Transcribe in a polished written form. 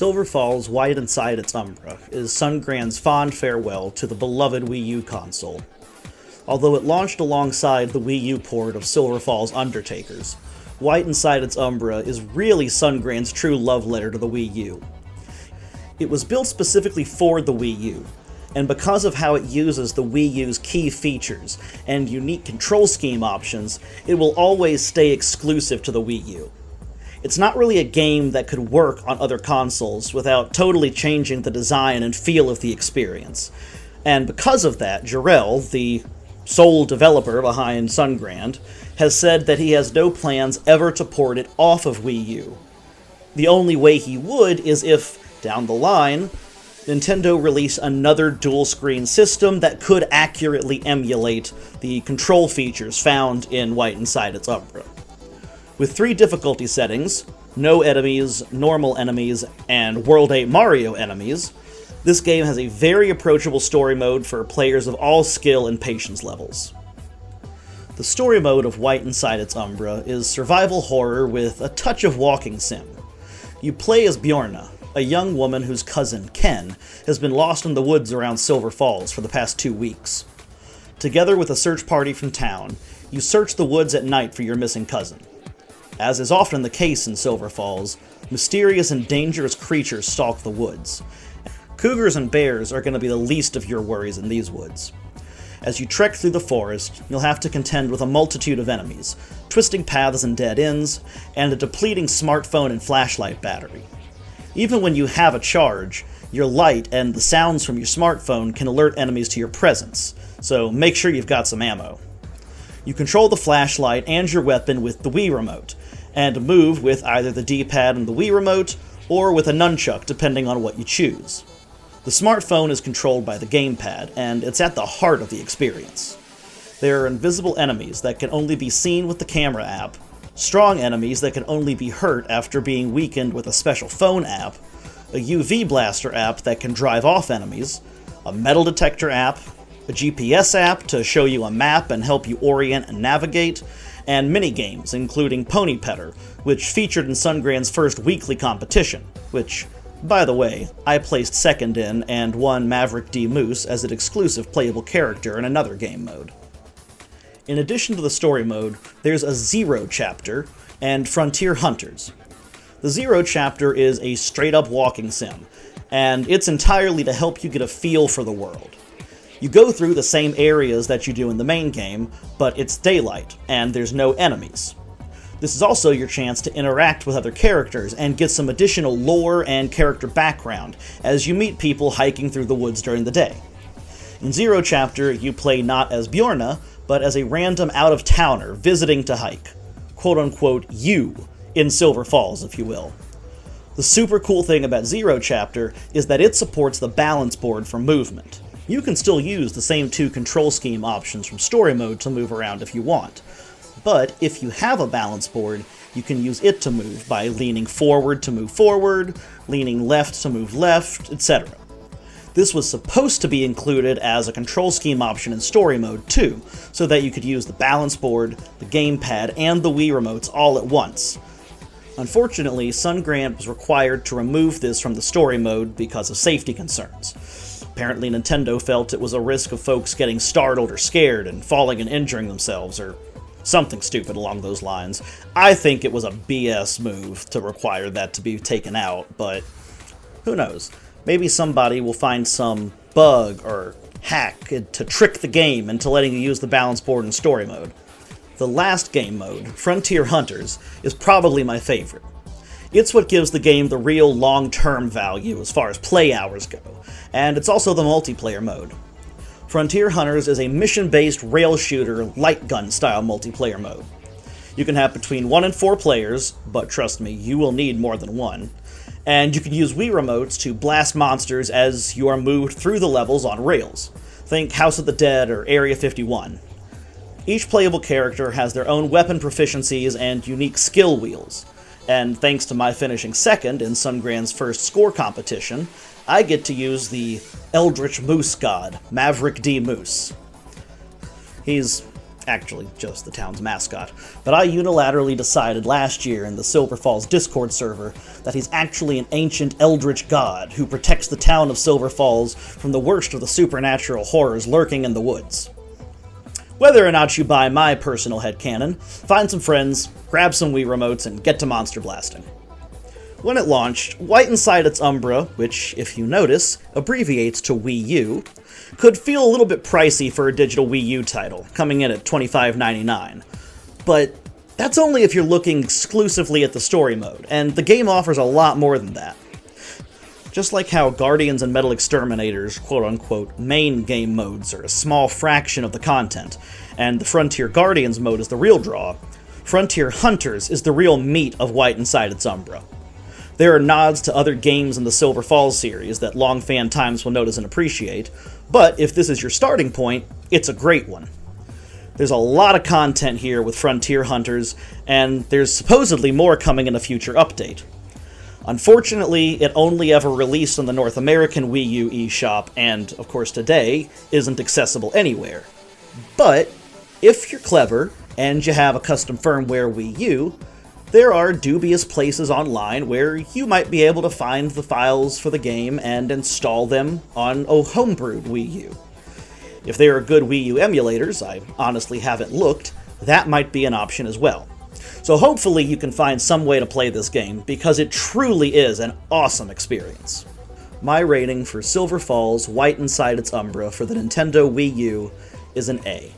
Silver Falls Inside Its Umbra is Sungrand's fond farewell to the beloved Wii U console. Although it launched alongside the Wii U port of Silver Falls Undertakers, Inside Its Umbra is really Sungrand's true love letter to the Wii U. It was built specifically for the Wii U, and because of how it uses the Wii U's key features and unique control scheme options, it will always stay exclusive to the Wii U. It's not really a game that could work on other consoles without totally changing the design and feel of the experience. And because of that, Jarrell, the sole developer behind Sungrand, has said that he has no plans ever to port it off of Wii U. The only way he would is if, down the line, Nintendo released another dual-screen system that could accurately emulate the control features found in Inside Its Umbra. With 3 difficulty settings, no enemies, normal enemies, and World 8 Mario enemies, this game has a very approachable story mode for players of all skill and patience levels. The story mode of Inside Its Umbra is survival horror with a touch of walking sim. You play as Bjorna, a young woman whose cousin, Ken, has been lost in the woods around Silver Falls for the past 2 weeks. Together with a search party from town, you search the woods at night for your missing cousin. As is often the case in Silver Falls, mysterious and dangerous creatures stalk the woods. Cougars and bears are going to be the least of your worries in these woods. As you trek through the forest, you'll have to contend with a multitude of enemies, twisting paths and dead ends, and a depleting smartphone and flashlight battery. Even when you have a charge, your light and the sounds from your smartphone can alert enemies to your presence, so make sure you've got some ammo. You control the flashlight and your weapon with the Wii remote, and move with either the D-pad and the Wii remote, or with a nunchuck depending on what you choose. The smartphone is controlled by the gamepad, and it's at the heart of the experience. There are invisible enemies that can only be seen with the camera app, strong enemies that can only be hurt after being weakened with a special phone app, a UV blaster app that can drive off enemies, a metal detector app, a GPS app to show you a map and help you orient and navigate, and minigames, including Pony Petter, which featured in Sungrand's first weekly competition, which, by the way, I placed second in and won Maverick D. Moose as an exclusive playable character in another game mode. In addition to the story mode, there's a Zero chapter and Frontier Hunters. The Zero chapter is a straight-up walking sim, and it's entirely to help you get a feel for the world. You go through the same areas that you do in the main game, but it's daylight, and there's no enemies. This is also your chance to interact with other characters and get some additional lore and character background as you meet people hiking through the woods during the day. In Zero Chapter, you play not as Bjorna, but as a random out-of-towner visiting to hike. Quote-unquote you, in Silver Falls, if you will. The super cool thing about Zero Chapter is that it supports the balance board for movement. You can still use the same 2 control scheme options from story mode to move around if you want. But if you have a balance board, you can use it to move by leaning forward to move forward, leaning left to move left, etc. This was supposed to be included as a control scheme option in story mode too, so that you could use the balance board, the gamepad, and the Wii remotes all at once. Unfortunately, Sungrand was required to remove this from the story mode because of safety concerns. Apparently Nintendo felt it was a risk of folks getting startled or scared and falling and injuring themselves, or something stupid along those lines. I think it was a BS move to require that to be taken out, but who knows? Maybe somebody will find some bug or hack to trick the game into letting you use the balance board in story mode. The last game mode, Frontier Hunters, is probably my favorite. It's what gives the game the real long-term value as far as play hours go, and it's also the multiplayer mode. Frontier Hunters is a mission-based rail shooter light gun style multiplayer mode. You can have between 1 and 4 players, but trust me, you will need more than 1. And you can use Wii remotes to blast monsters as you are moved through the levels on rails. Think House of the Dead or Area 51. Each playable character has their own weapon proficiencies and unique skill wheels. And thanks to my finishing second in Sungrand's first score competition, I get to use the Eldritch Moose God, Maverick D. Moose. He's Actually, just the town's mascot. But I unilaterally decided last year in the Silver Falls Discord server that he's actually an ancient eldritch god who protects the town of Silver Falls from the worst of the supernatural horrors lurking in the woods. Whether or not you buy my personal headcanon, find some friends, grab some Wii remotes, and get to monster blasting. When it launched, Inside Its Umbra, which, if you notice, abbreviates to Wii U, could feel a little bit pricey for a digital Wii U title, coming in at $25.99. But that's only if you're looking exclusively at the story mode, and the game offers a lot more than that. Just like how Guardians and Metal Exterminators' quote-unquote main game modes are a small fraction of the content, and the Frontier Guardians mode is the real draw, Frontier Hunters is the real meat of Inside Its Umbra. There are nods to other games in the Silver Falls series that long fan times will notice and appreciate, but if this is your starting point, it's a great one. There's a lot of content here with Frontier Hunters, and there's supposedly more coming in a future update. Unfortunately, it only ever released on the North American Wii U eShop, and, of course today, isn't accessible anywhere. But, if you're clever, and you have a custom firmware Wii U, there are dubious places online where you might be able to find the files for the game and install them on a homebrewed Wii U. If there are good Wii U emulators, I honestly haven't looked, that might be an option as well. So hopefully you can find some way to play this game, because it truly is an awesome experience. My rating for Silver Falls Inside Its Umbra for the Nintendo Wii U is an A.